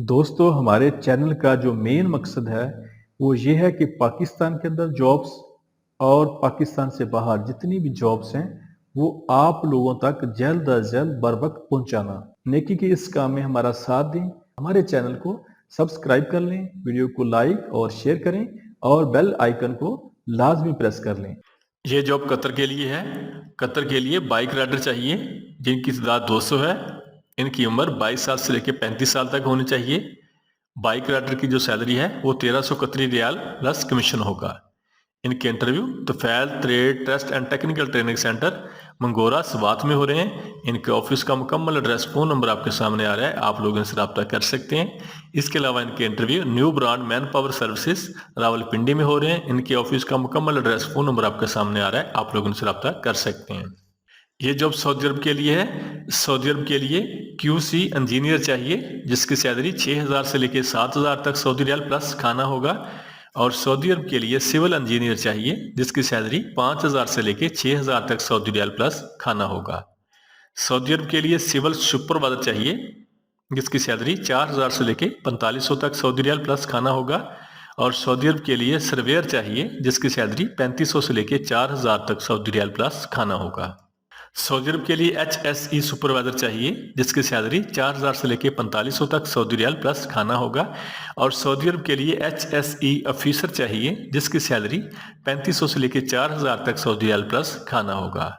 दोस्तों, हमारे चैनल का जो मेन मकसद है वो ये है कि पाकिस्तान के अंदर जॉब्स और पाकिस्तान से बाहर जितनी भी जॉब्स हैं वो आप लोगों तक जल्द अज जल्द बर वक्त पहुंचाना। नेकी के इस काम में हमारा साथ दें, हमारे चैनल को सब्सक्राइब कर लें, वीडियो को लाइक और शेयर करें और बेल आइकन को लाजमी प्रेस कर लें। ये जॉब कतर के लिए है। कतर के लिए बाइक राइडर चाहिए जिनकी तादाद 200 है। इनकी उम्र 22 साल से लेकर 35 साल तक होनी चाहिए। बाइक राइडर की जो सैलरी है वो 1300 कतरी रियाल प्लस कमीशन होगा। इनके interview Tufail trade test and technical training centre Mingora Swat में हो रहे हैं। इनके ऑफिस का मुकम्मल एड्रेस फ़ोन नंबर आपके सामने आ रहा है, आप लोग इनसे रब्ता कर सकते हैं। इसके अलावा इनके interview new brand man power services Rawalpindi में हो रहे हैं। इनके ऑफिस का मुकम्मल एड्रेस फ़ोन नंबर आपके सामने आ रहा है, आप लोग इनसे रब्ता कर सकते हैं। ये जॉब सऊदी अरब के लिए है। सऊदी अरब के लिए QC इंजीनियर चाहिए जिसकी सैलरी 6000 से लेकर 7000 तक सऊदी रियाल प्लस खाना होगा। और सऊदी अरब के लिए सिविल इंजीनियर चाहिए जिसकी सैलरी 5000 से लेकर 6000 तक सऊदी रियाल प्लस खाना होगा। सऊदी अरब के लिए सिविल सुपरवाइजर चाहिए जिसकी सैलरी 4000 से लेकर 4500 तक सऊदी रियाल प्लस खाना होगा। और सऊदी अरब के लिए सर्वेयर चाहिए जिसकी सैलरी 3500 से लेकर 4000 तक सऊदी रियाल प्लस खाना होगा। सऊदी अरब के लिए HSE सुपरवाइजर चाहिए जिसकी सैलरी 4000 से लेकर 4500 तक सऊदी रियाल प्लस खाना होगा। और सऊदी अरब के लिए HSE ऑफिसर चाहिए जिसकी सैलरी 3500 से लेकर 4000 तक सऊदी रियाल प्लस खाना होगा।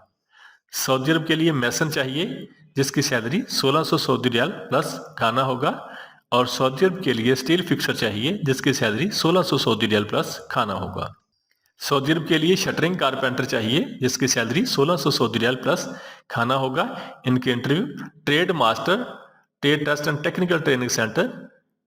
सऊदी अरब के लिए मैसन चाहिए जिसकी सैलरी 1600 सऊदी रियाल प्लस खाना होगा। और सऊदी अरब के लिए स्टील फिक्सर चाहिए जिसकी सैलरी 1600 सऊदी रियाल प्लस खाना होगा। सऊदी अरब के लिए शटरिंग कारपेंटर चाहिए जिसकी सैलरी 1600 सऊदी रियाल प्लस खाना होगा। इनके interview trade master trade test and technical training centre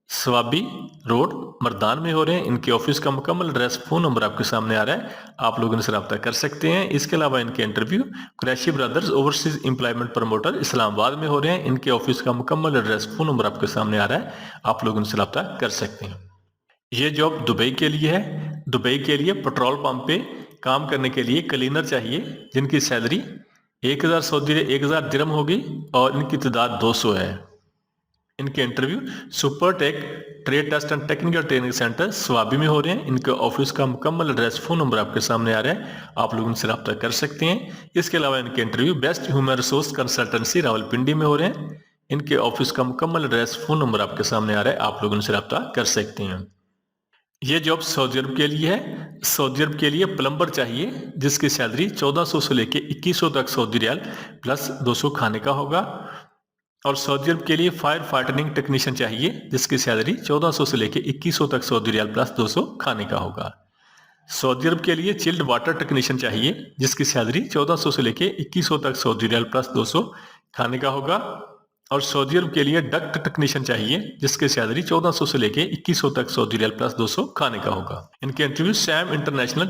Swabi road Mardan में हो रहे हैं। इनके ऑफिस का मुकम्मल एड्रेस फ़ोन नंबर आपके सामने आ रहा है, आप लोग इनसे रब्ता कर सकते हैं। इसके अलावा इनके interview Qureshi brothers overseas employment promoter Islamabad में हो रहे हैं। इनके ऑफिस का मुकम्मल एड्रेस फ़ोन नंबर आपके सामने आ रहा है, आप लोग इनसे रब्ता कर सकते हैं। ये जॉब दुबई के लिए है। दुबई के लिए पेट्रोल पंप पे काम करने के लिए क्लीनर चाहिए जिनकी सैलरी 1000 दिरहम होगी और इनकी तादाद 200 है। इनके interview super tech trade test and technical training centre Swabi में हो रहे हैं। इनके ऑफिस का मुकम्मल एड्रेस फ़ोन नंबर आपके सामने आ रहा है, आप लोग इनसे रब्ता कर सकते हैं। इसके अलावा इनके interview best human resource consultancy Rawalpindi में हो रहे हैं। इनके ऑफिस का मुकम्मल एड्रेस फ़ोन नंबर आपके सामने आ रहा है, आप लोग इनसे रब्ता कर सकते हैं। ये जॉब सऊदी अरब के लिए है। सऊदी अरब के लिए प्लम्बर चाहिए जिसकी सैलरी 1400 से लेकर 2100 तक सऊदी रियाल प्लस 200 खाने का होगा। और सऊदी अरब के लिए फायर फाइटनिंग टेक्नीशियन चाहिए जिसकी सैलरी 1400 से लेकर 2100 तक सऊदी रियाल प्लस 200 खाने का होगा। सऊदी अरब के लिए चिल्ड वाटर टेक्नीशियन चाहिए जिसकी सैलरी 1400 से लेकर 2100 तक सऊदी रियाल प्लस 200 खाने का होगा। और सऊदी अरब के लिए डक्ट टेक्नीशियन चाहिए जिसकी सैलरी 1400 से लेकर 2100 तक सऊदी रियाल प्लस 200 खाने का होगा। इनके interview Sam international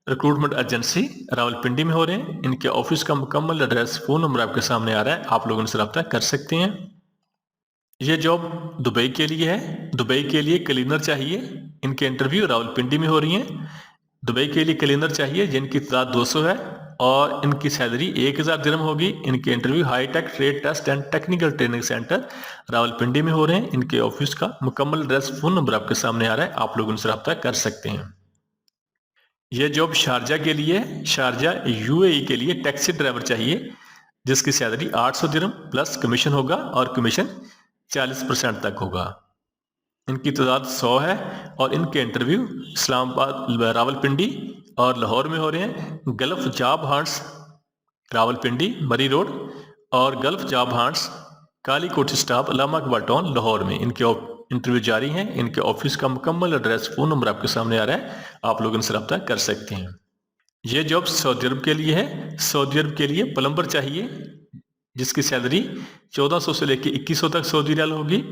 recruitment agency Rawalpindi में हो रहे हैं। इनके ऑफिस का मुकम्मल एड्रेस फ़ोन नंबर आपके सामने आ रहा है, आप लोग इनसे रब्ता कर सकते हैं। ये जॉब दुबई के लिए है। दुबई के लिए क्लीनर चाहिए, इनके इंटरव्यू रावलपिंडी में हो रही हैं। दुबई के लिए क्लीनर चाहिए जिनकी तादाद 200 है और इनकी सैलरी 1000 दिरहम होगी। इनके interview hi tech trade test and technical training centre Rawalpindi में हो रहे हैं। इनके ऑफिस का मुकम्मल एड्रेस फ़ोन नंबर आपके सामने आ रहा है, आप लोग उनसे रब्ता कर सकते हैं। ये जॉब शारजा के लिए, शारजा UAE के लिए टैक्सी ड्राइवर चाहिए जिसकी सैलरी 800 दिरहम प्लस कमीशन होगा और कमीशन 40% तक होगा। इनकी तादाद 100 है और इनके इंटरव्यू इस्लामाबाद रावलपिंडी और लाहौर में हो रहे हैं। गल्फ जॉब हंट्स रावलपिंडी मरी रोड और गल्फ जॉब हंट्स काली कोठी स्टाफ अलामा इकबाल टाउन लाहौर में इनके इंटरव्यू जारी हैं। इनके ऑफिस का मुकम्मल एड्रेस फ़ोन नंबर आपके सामने आ रहा है, आप लोग इनसे रब्ता कर सकते हैं। ये जॉब सऊदी अरब के लिए है। सऊदी अरब के लिए प्लम्बर चाहिए जिसकी सैलरी 1400 से लेकर 2100 तक सऊदी रियाल होगी।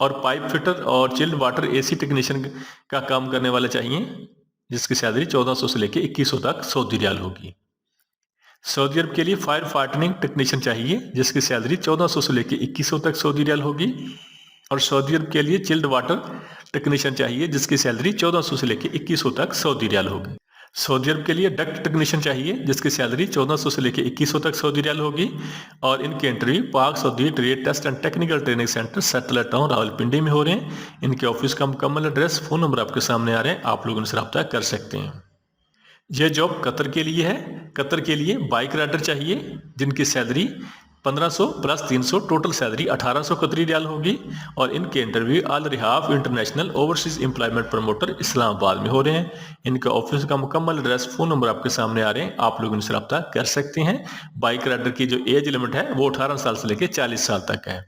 और पाइप फिटर और चिल्ड वाटर AC टेक्नीशियन का काम करने वाले चाहिए जिसकी सैलरी 1400 से लेकर 2100 तक सऊदी रियाल होगी। सऊदी अरब के लिए फायर फाइटनिंग टेक्नीशियन चाहिए जिसकी सैलरी 1400 से लेकर 2100 तक सऊदी रियाल होगी। और सऊदी अरब के लिए चिल्ड वाटर टेक्नीशियन चाहिए जिसकी सैलरी 1400 से लेकर 2100 तक सऊदी रियाल होगी। सऊदी अरब के लिए डक्ट टेक्नीशियन चाहिए जिसकी सैलरी 1400 से लेकर 2100 तक सऊदी रियाल होगी और इनके interview Pak Saudi trade test and technical training centre satellite town Rawalpindi में हो रहे हैं। इनके ऑफिस का मुकम्मल एड्रेस, फ़ोन नंबर आपके सामने आ रहे हैं, आप लोग इनसे रब्ता कर सकते हैं। यह जॉब कतर के लिए है। कतर के लिए बाइक राइडर चाहिए जिनकी सैलरी 1500 प्लस 300 टोटल सैलरी 1800 कतरी रियाल होगी और इनके interview Al Rihaf international overseas employment promoter Islamabad में हो रहे हैं। इनका ऑफिस का मुकम्मल एड्रेस, फ़ोन नंबर आपके सामने आ रहे हैं, आप लोग इनसे रब्ता कर सकते हैं। बाइक राइडर की जो एज लिमिट है वो 18 साल से लेकर 40 साल तक है।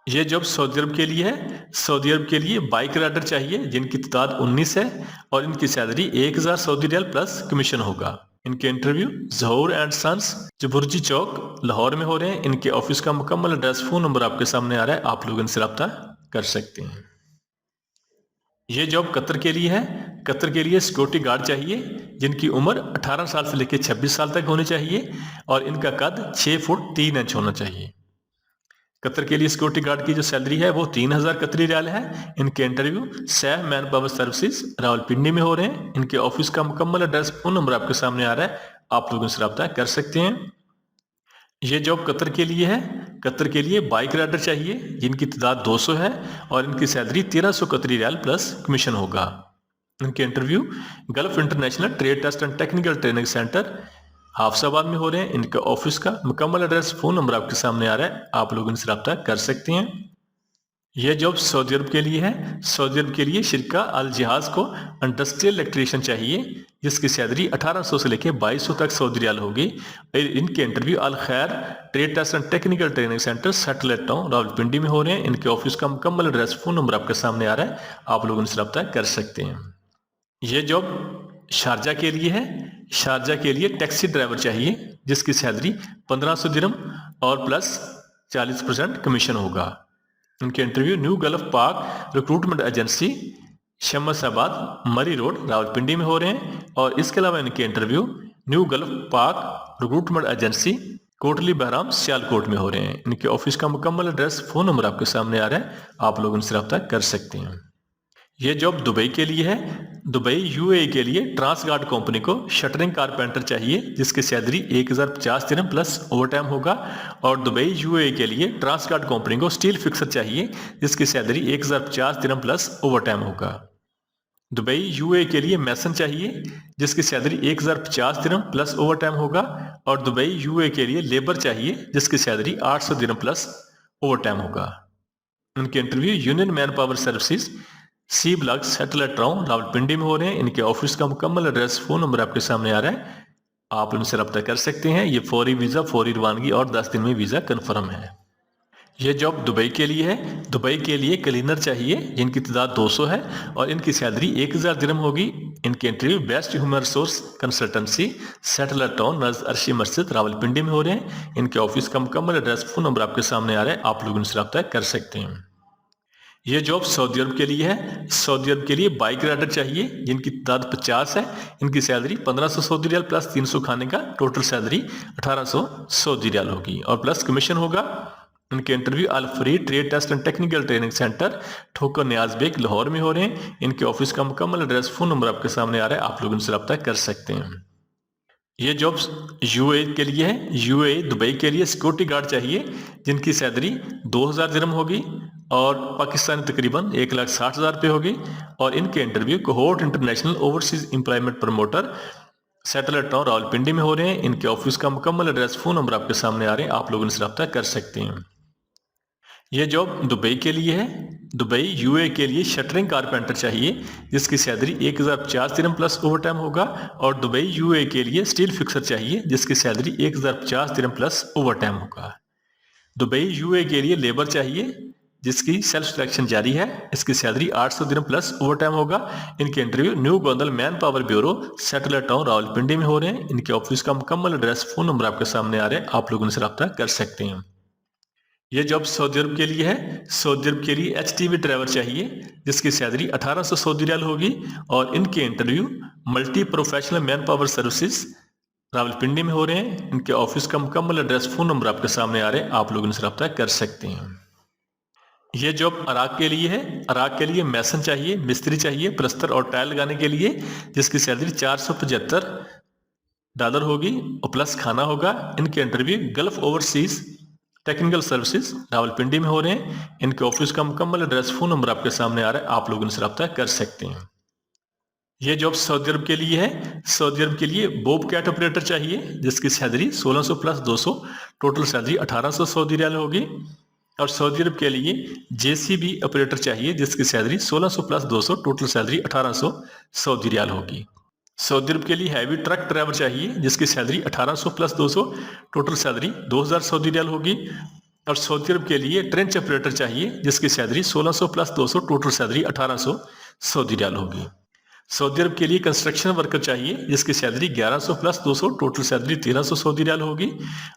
ये जॉब सऊदी अरब के लिए है। सऊदी अरब के लिए बाइक राइडर चाहिए जिनकी तादाद 19 है और इनकी सैलरी 1000 सऊदी रियाल प्लस कमीशन होगा। इनके interview Zahoor and sons Jaburji Chowk Lahore में हो रहे हैं। इनके ऑफिस का मुकम्मल एड्रेस, फ़ोन नंबर आपके सामने आ रहा है, आप लोग इनसे रब्ता कर सकते हैं। ये जॉब कतर के लिए है। कतर के लिए सिक्योरिटी गार्ड चाहिए जिनकी उम्र 18 साल से लेकर 26 साल तक होनी चाहिए और इनका कद 6 फुट 3 इंच होना चाहिए। कतर के लिए सिक्योरिटी गार्ड की जो सैलरी है वो 3000 कतरी रियाल है। इनके interview Saif man power services Rawalpindi में हो रहे हैं। इनके ऑफिस का मुकम्मल एड्रेस, फ़ोन नंबर आपके सामने आ रहा है, आप लोग इनसे रब्ता कर सकते हैं। ये जॉब कतर के लिए है। कतर के लिए बाइक राइडर चाहिए जिनकी तादाद 200 है और इनकी सैलरी 1300 कतरी रियाल प्लस कमीशन होगा। इनके interview gulf international trade test and technical training centre Hafizabad में हो रहे हैं। इनका ऑफिस का मुकम्मल एड्रेस, फ़ोन नंबर आपके सामने आ रहा है, आप लोग इनसे रब्ता कर सकते हैं। यह जॉब सऊदी अरब के लिए है। सऊदी अरब के लिए शिरका अल जिहाज को इंडस्ट्रियल इलेक्ट्रीशियन चाहिए जिसकी सैलरी 1800 से लेकर 2200 तक सऊदी रियाल होगी। इनके interview Al Khair trade test and technical training centre satellite town Rawalpindi में हो रहे हैं। इनके ऑफिस का मुकम्मल एड्रेस, फ़ोन नंबर आपके सामने आ रहा है, आप लोग इनसे रब्ता कर सकते हैं। यह जॉब शारजा के लिए है। शारजा के लिए टैक्सी ड्राइवर चाहिए जिसकी सैलरी 1500 दिरहम और प्लस 40% कमीशन होगा। इनके interview new gulf park recruitment agency Shamsabad Murree road Rawalpindi में हो रहे हैं और इसके अलावा इनके interview new gulf park recruitment agency Kotli Behram Sialkot में हो रहे हैं। इनके ऑफिस का मुकम्मल एड्रेस, फ़ोन नंबर आपके सामने आ रहा है, आप लोग इनसे रब्ता कर सकते हैं। ये जॉब दुबई के लिए है। दुबई यूएई के लिए ट्रांस गार्ड कंपनी को शटरिंग कारपेंटर चाहिए जिसकी सैलरी 1050 दिरहम प्लस ओवरटाइम होगा और दुबई यूएई के लिए ट्रांस गार्ड कंपनी को स्टील फिक्सर चाहिए जिसकी सैलरी 1050 दिरहम प्लस ओवरटाइम होगा। दुबई यूएई के लिए मैसन चाहिए जिसकी सैलरी 1050 दिरहम प्लस ओवरटाइम होगा और दुबई यूएई के लिए लेबर चाहिए जिसकी सैलरी 800 दिरहम प्लस ओवरटाइम होगा। उनके interview union man power services C block satellite town Rawalpindi में हो रहे हैं। इनके ऑफिस का मुकम्मल एड्रेस, फ़ोन नंबर आपके सामने आ रहा है, आप उनसे रब्ता कर सकते हैं। ये फौरी वीज़ा, फौरी रवानगी और 10 दिन में वीज़ा कन्फर्म है। यह जॉब दुबई के लिए है। दुबई के लिए क्लीनर चाहिए जिनकी तादाद 200 है और इनकी सैलरी 1000 दिरहम होगी। इनके interview best human resource consultancy satellite town नज़ अर्शी मस्जिद रावलपिंडी में हो रहे हैं। इनके ऑफिस का मुकम्मल एड्रेस, फ़ोन नंबर आपके सामने आ रहा है, आप लोग उनसे रब्ता कर सकते हैं। यह जॉब सऊदी अरब के लिए है। सऊदी अरब के लिए बाइक राइडर चाहिए जिनकी तादाद 50 है। इनकी सैलरी 1500 सऊदी रियाल प्लस 300 खाने का टोटल सैलरी 1800 सऊदी रियाल होगी और प्लस कमीशन होगा। इनके interview Al free trade test and technical training centre Thokar Niaz bag Lahore में हो रहे हैं। इनके ऑफिस का मुकम्मल एड्रेस, फ़ोन नंबर आपके सामने आ रहा है, आप लोग इनसे रब्ता कर सकते हैं। ये जॉब्स यूएई के लिए है। यूएई दुबई के लिए सिक्योरिटी गार्ड चाहिए जिनकी सैलरी 2000 दिरहम होगी और पाकिस्तानी तकरीबन 1,60,000 रुपये होगी और इनके interview cohort international overseas employment promoter satellite town Rawalpindi में हो रहे हैं। इनके ऑफिस का मुकम्मल एड्रेस, फ़ोन नंबर आपके सामने आ रहे हैं, आप लोग इनसे रब्ता कर सकते हैं। यह जॉब दुबई के लिए है। दुबई यूएई के लिए शटरिंग कारपेंटर चाहिए जिसकी सैलरी 1050 दिरहम प्लस ओवरटाइम होगा और दुबई यूएई के लिए स्टील फिक्सर चाहिए जिसकी सैलरी 1050 दिरहम प्लस ओवरटाइम होगा। दुबई यूएई के लिए लेबर चाहिए जिसकी सेल्फ सिलेक्शन जारी है। इसकी सैलरी 800 दिरहम प्लस ओवरटाइम होगा। इनके interview new Gondal man power bureau satellite town Rawalpindi में हो रहे हैं। इनके ऑफिस का मुकम्मल एड्रेस, फ़ोन नंबर आपके सामने आ रहे हैं, आप लोग उनसे रब्ता कर सकते हैं। यह जॉब सऊदी अरब के लिए है। सऊदी अरब के लिए एचटीवी ड्राइवर चाहिए जिसकी सैलरी 1800 सऊदी रियाल होगी और इनके interview multi professional man power services Rawalpindi में हो रहे हैं। इनके ऑफिस का मुकम्मल एड्रेस, फ़ोन नंबर आपके सामने आ रहे हैं, आप लोग इनसे रब्ता कर सकते हैं। یہ جاب عراق کے لیے ہے. عراق کے لیے میسن چاہیے, مستری چاہیے پلستر اور ٹائل لگانے کے لیے, جس کی سیلری $475 ہوگی اور پلس کھانا ہوگا. ان کے interview golf overseas technical services Rawalpindi میں ہو رہے ہیں. ان کے آفس کا مکمل ایڈریس فون نمبر آپ کے سامنے آ رہا ہے, آپ لوگ ان سے رابطہ کر سکتے ہیں. یہ جاب سعودی عرب کے لیے ہے. سعودی عرب کے لیے بوب کیٹ آپریٹر چاہیے جس کی سیلری 1600 پلس 200, ٹوٹل سیلری 1800 سعودی ریال ہوگی. اور سعودی عرب کے لیے جے سی بی آپریٹر چاہیے جس کی سیلری 1600 پلس 200, ٹوٹل سیلری 1800 سعودی ریال ہوگی. سعودی عرب کے لیے ہیوی ٹرک ڈرائیور چاہیے جس کی سیلری 1800 پلس 200, ٹوٹل سیلری 2000 سعودی ریال ہوگی. اور سعودی عرب کے لیے ٹرنچ آپریٹر چاہیے جس کی سیلری 1600 پلس 200, ٹوٹل سیلری 1800 سعودی ریال ہوگی. سعودی عرب کے لیے کنسٹرکشن ورکر چاہیے جس کی سیلری 1100 پلس 200, ٹوٹل سیلری 1300 سعودی ریال ہوگی.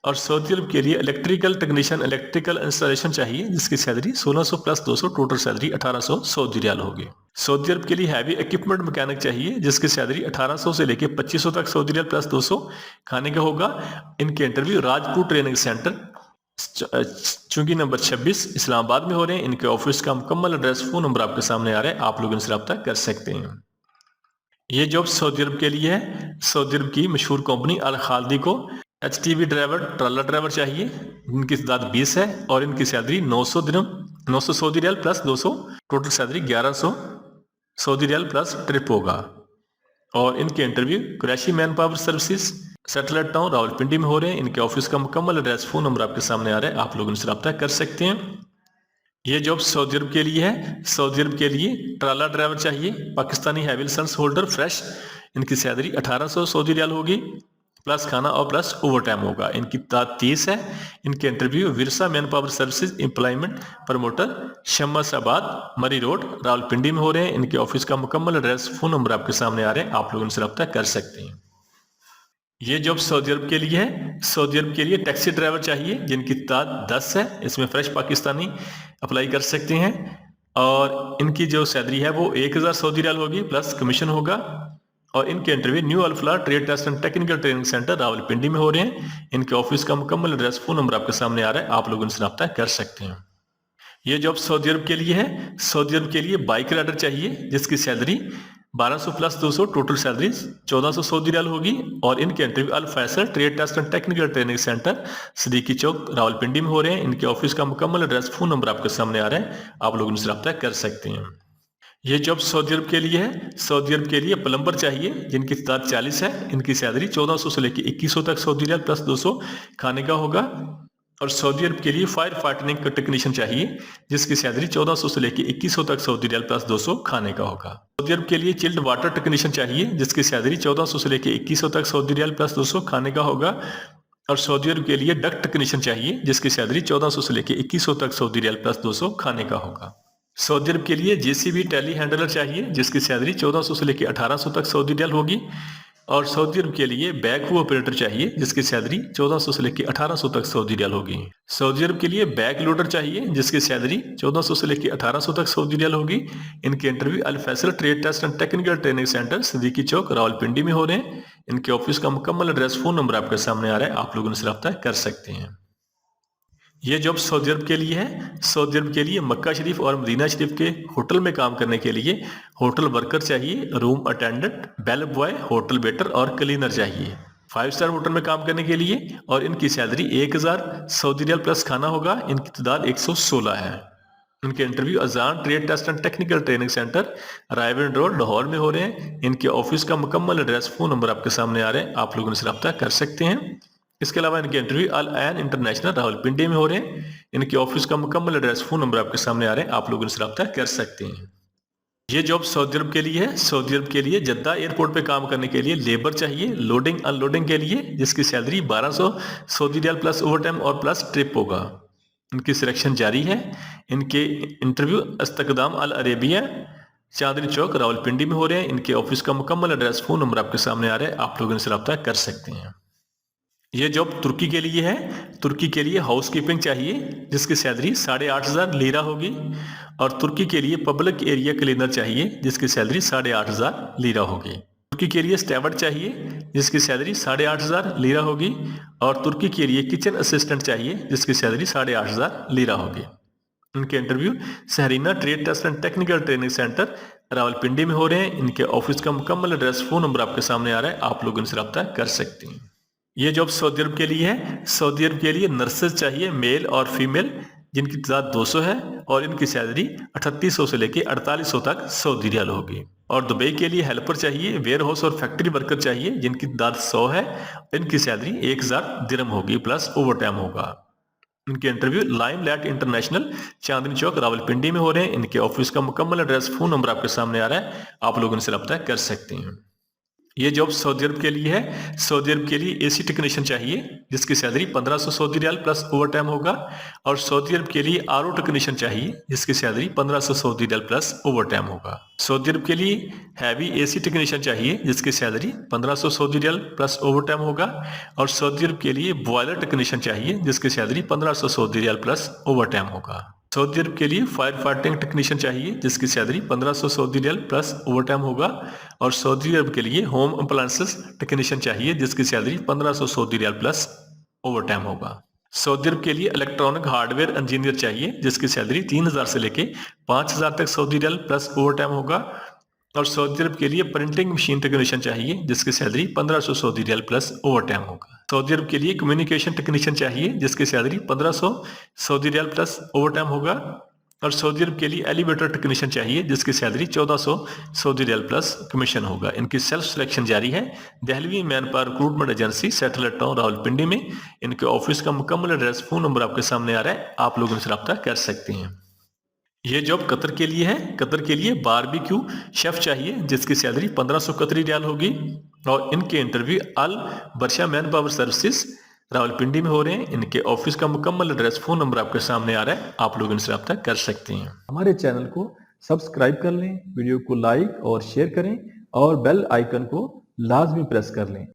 اور سعودی عرب کے لیے الیکٹریکل ٹیکنیشین الیکٹریکل انسٹالیشن چاہیے جس کی سیلری 1600 پلس 200, ٹوٹل سیلری 1800 سعودی ریال ہوگی. سعودی عرب کے لیے ہیوی ایکوپمنٹ مکینک چاہیے جس کی سیلری 1800 سے لے کے 2500 تک سعودی ریال پلس 200 کھانے کا ہوگا. ان کے انٹرویو راجپور ٹریننگ سینٹر چونکی نمبر 26 اسلام آباد میں ہو رہے ہیں. ان کے آفس کا مکمل ایڈریس فون نمبر آپ کے سامنے آ رہا ہے, آپ لوگ ان سے رابطہ کر سکتے ہیں. یہ جاب سعودی عرب کے لیے ہے. سعودی عرب کی مشہور کمپنی الخالدی کو H T V driver trailer driver چاہیے. ان کی تعداد 20 ہے اور ان کی سیلری 900 درہم 900 سعودی ریال پلس 200, ٹوٹل سیلری 1100 سعودی ریال پلس ٹرپ ہوگا. اور ان کے interview Qureshi manpower services satellite town Rawalpindi میں ہو رہے ہیں. ان کے آفس کا مکمل ایڈریس فون نمبر آپ کے سامنے آ رہا ہے, آپ لوگ ان سے رابطہ کر سکتے ہیں. یہ جاب سعودی عرب کے لیے ہے. سعودی عرب کے لیے ٹرالر ڈرائیور چاہیے Pakistani heavy licence holder fresh. ان کی سیلری 1800 سعودی ریال ہوگی پلس کھانا اور پلس اوور ٹائم ہوگا. ان کی تعداد 30 ہے. ان کے interview versa man power services employment promoter شمس آباد مری روڈ راولپنڈی میں ہو رہے ہیں. ان کے آفس کا مکمل ایڈریس فون نمبر آپ کے سامنے آ رہے ہیں, آپ لوگ ان سے رابطہ کر سکتے ہیں. یہ جاب سعودی عرب کے لیے ہے. سعودی عرب کے لیے ٹیکسی ڈرائیور چاہیے جن کی تعداد 10 ہے. اس میں فریش پاکستانی اپلائی کر سکتے ہیں. اور ان کی جو سیلری ہے وہ 1000 سعودی ریال ہوگی پلس کمیشن ہوگا. اور ان کے interview new Alfalah trade test and technical training centre Rawalpindi میں ہو رہے ہیں. ان کے آفس کا مکمل ایڈریس فون نمبر آپ کے سامنے آ رہا ہے, آپ لوگ ان سے رابطہ کر سکتے ہیں. یہ جاب سعودی عرب کے لیے ہے. سعودی عرب کے لیے بائک رائڈر چاہیے جس کی salary 1200 plus 200, total salary 1400 Saudi ریال ہوگی. اور ان کے interview Alfaisal trade test and technical training centre Siddiqui Chowk Rawalpindi میں ہو رہے ہیں. ان کے آفس کا مکمل ایڈریس فون نمبر آپ کے سامنے آ رہا ہے, آپ لوگ ان سے رابطہ کر سکتے ہیں. یہ جاب سعودی عرب کے لیے ہے. سعودی عرب کے لیے پلمبر چاہیے جن کی تعداد 40 ہے. ان کی سیلری 1400 سے لے کے 2100 تک سعودی ریال پلس 200 کھانے کا ہوگا. اور سعودی عرب کے لیے فائر فائٹنگ ٹیکنیشین چاہیے جس کی سیلری 1400 سے لے کے 2100 تک سعودی ریال پلس 200 کھانے کا ہوگا. سعودی عرب کے لیے چلڈ واٹر ٹیکنیشین چاہیے جس کی سیلری 1400 سے لے کے 2100 تک سعودی ریال پلس 200 کھانے کا ہوگا. اور سعودی عرب کے لیے ڈکٹ ٹیکنیشین چاہیے جس کی سیلری 1400 سے لے کے 2100 تک سعودی ریال پلس 200 کھانے کا ہوگا. سعودی عرب کے لیے جے سی بی ٹیلی ہینڈلر چاہیے جس کی سیلری 1400 سے لے کے 1800 تک سعودی ریال ہوگی. اور سعودی عرب کے لیے بیک ہو آپریٹر چاہیے جس کی سیلری 1400 سے لے کے 1800 تک سعودی ریال ہوگی. سعودی عرب کے لیے بیک لوڈر چاہیے جس کی سیلری 1400 سے لے کے 1800 تک سعودی ریال ہوگی. ان کے interview Alfaisal trade test and technical training centre Siddiqui Chowk Rawalpindi میں ہو رہے ہیں. ان کے آفس کا مکمل ایڈریس فون نمبر آپ کے سامنے آ رہا ہے, آپ لوگ ان سے رابطہ کر سکتے ہیں. یہ جاب سعودی عرب کے لیے ہے. سعودی عرب کے لیے مکہ شریف اور مدینہ شریف کے ہوٹل میں کام کرنے کے لیے ہوٹل ورکر چاہیے, روم اٹینڈنٹ, بیل بوائے, ہوٹل ویٹر اور کلینر چاہیے 5 اسٹار ہوٹل میں کام کرنے کے لیے. اور ان کی سیلری 1000 سعودی ریال پلس کھانا ہوگا. ان کی تعداد 116 ہے. ان کے interview Azan trade test and technical training centre Raiwind road Lahore میں ہو رہے ہیں. ان کے آفس کا مکمل ایڈریس فون نمبر آپ کے سامنے آ رہے ہیں, آپ لوگ ان سے رابطہ کر سکتے ہیں. اس کے علاوہ ان کے انٹرویو العین انٹرنیشنل راولپنڈی میں ہو رہے ہیں. ان کے آفس کا مکمل ایڈریس فون نمبر آپ کے سامنے آ رہے ہیں, آپ لوگ ان سے رابطہ کر سکتے ہیں. یہ جاب سعودی عرب کے لیے ہے. سعودی عرب کے لیے جدہ ایئرپورٹ پہ کام کرنے کے لیے لیبر چاہیے لوڈنگ ان لوڈنگ کے لیے جس کی سیلری 1200 سعودی ریال پلس اوور ٹائم اور پلس ٹرپ ہوگا. ان کی سلیکشن جاری ہے. ان کے انٹرویو استقدام العربیہ چاندنی چوک راولپنڈی میں ہو رہے ہیں. ان کے آفس کا مکمل ایڈریس فون نمبر آپ کے سامنے آ رہا ہے, آپ لوگ ان سے رابطہ کر سکتے ہیں. یہ جاب ترکی کے لیے ہے. ترکی کے لیے ہاؤس کیپنگ چاہیے جس کی سیلری 8500 لیرہ ہوگی. اور ترکی کے لیے پبلک ایریا کلینر چاہیے جس کی سیلری 8500 لیرہ ہوگی. ترکی کے لیے سٹیورڈ چاہیے جس کی سیلری 8500 لیرہ ہوگی. اور ترکی کے لیے کچن اسسٹنٹ چاہیے جس کی سیلری 8500 لیرہ ہوگی. इनके इंटरव्यू सहरीना trade test and technical training centre Rawalpindi में हो रहे हैं। इनके ऑफिस का मुकम्मल एड्रेस, फोन नंबर आपके सामने आ रहा है, आप लोग इनसे रब्ता कर सकते हैं। ये जॉब सऊदी अरब के लिए है। सऊदी अरब के लिए नर्सेज चाहिए, मेल और फीमेल, जिनकी तादाद 200 है और इनकी सैलरी 3800 से लेके 4800 तक सऊदी रियाल होगी। और दुबई के लिए हेल्पर चाहिए, वेयर हाउस और फैक्ट्री वर्कर चाहिए, जिनकी तादाद 100 है, इनकी सैलरी 1000 दिरहम होगी प्लस ओवर टाइम होगा। इनके interview limelight international Chandni Chowk Rawalpindi में हो रहे हैं। इनके ऑफिस का मुकम्मल एड्रेस, फोन नंबर आपके सामने आ रहा है, आप लोग इनसे रब्ता कर सकते हैं। ये जॉब सऊदी अरब के लिए है। सऊदी अरब के लिए एसी टेक्नीशियन चाहिए, जिसकी सैलरी 1500 सऊदी रियाल प्लस ओवर टाइम होगा। और सऊदी अरब के लिए आरओ टेक्नीशियन चाहिए, जिसकी सैलरी 1500 सऊदी रियाल प्लस ओवर टाइम होगा। सऊदी अरब के लिए हैवी एसी टेक्नीशियन चाहिए, जिसकी सैलरी 1500 सऊदी रियाल प्लस ओवर टाइम होगा। और सऊदी अरब के लिए बॉयलर टेक्नीशियन चाहिए, जिसकी सैलरी 1500 सऊदी रियाल प्लस ओवर टाइम होगा। सऊदी अरब के लिए फायर फाइटिंग टेक्नीशियन चाहिए, जिसकी सैलरी 1500 सऊदी रियाल प्लस ओवर टाइम होगा। और सऊदी अरब के लिए होम अप्लायंसेस टेक्नीशियन चाहिए, जिसकी सैलरी 1500 सऊदी रियाल प्लस ओवर टाइम होगा। सऊदी अरब के लिए इलेक्ट्रॉनिक हार्डवेयर इंजीनियर चाहिए, जिसकी सैलरी 3000 से लेके 5000 तक सऊदी रियाल प्लस ओवर टाइम होगा। और सऊदी अरब के लिए प्रिंटिंग मशीन टेक्नीशियन चाहिए, जिसकी सैलरी 1500 सऊदी रियाल प्लस ओवर टाइम होगा। सऊदी अरब के लिए कम्युनिकेशन टेक्नीशियन चाहिए, जिसकी सैलरी 1500 सऊदी रियाल प्लस ओवर टाइम होगा। और सऊदी अरब के लिए एलिवेटर टेक्नीशियन चाहिए, जिसकी सैलरी 1400 सऊदी रियाल प्लस कमीशन होगा। इनकी सेल्फ सिलेक्शन जारी है। Dehlvi man power recruitment agency, satellite town Rawalpindi में। इनके ऑफिस का मुकम्मल एड्रेस, फोन नंबर आपके सामने आ रहा है, आप लोग इनसे रब्ता कर सकते हैं। ये जॉब कतर के लिए है। कतर के लिए बारबेक्यू शेफ चाहिए, जिसकी सैलरी 1500 कतरी रियाल होगी। और इनके इंटरव्यू अल बर्शा मैन पावर सर्विसेज रावलपिंडी में हो रहे हैं। इनके ऑफिस का मुकम्मल एड्रेस, फोन नंबर आपके सामने आ रहा है, आप लोग इनसे रब्ता कर सकते हैं। हमारे चैनल को सब्सक्राइब कर लें, वीडियो को लाइक और शेयर करें और बेल आइकन को लाजमी प्रेस कर लें।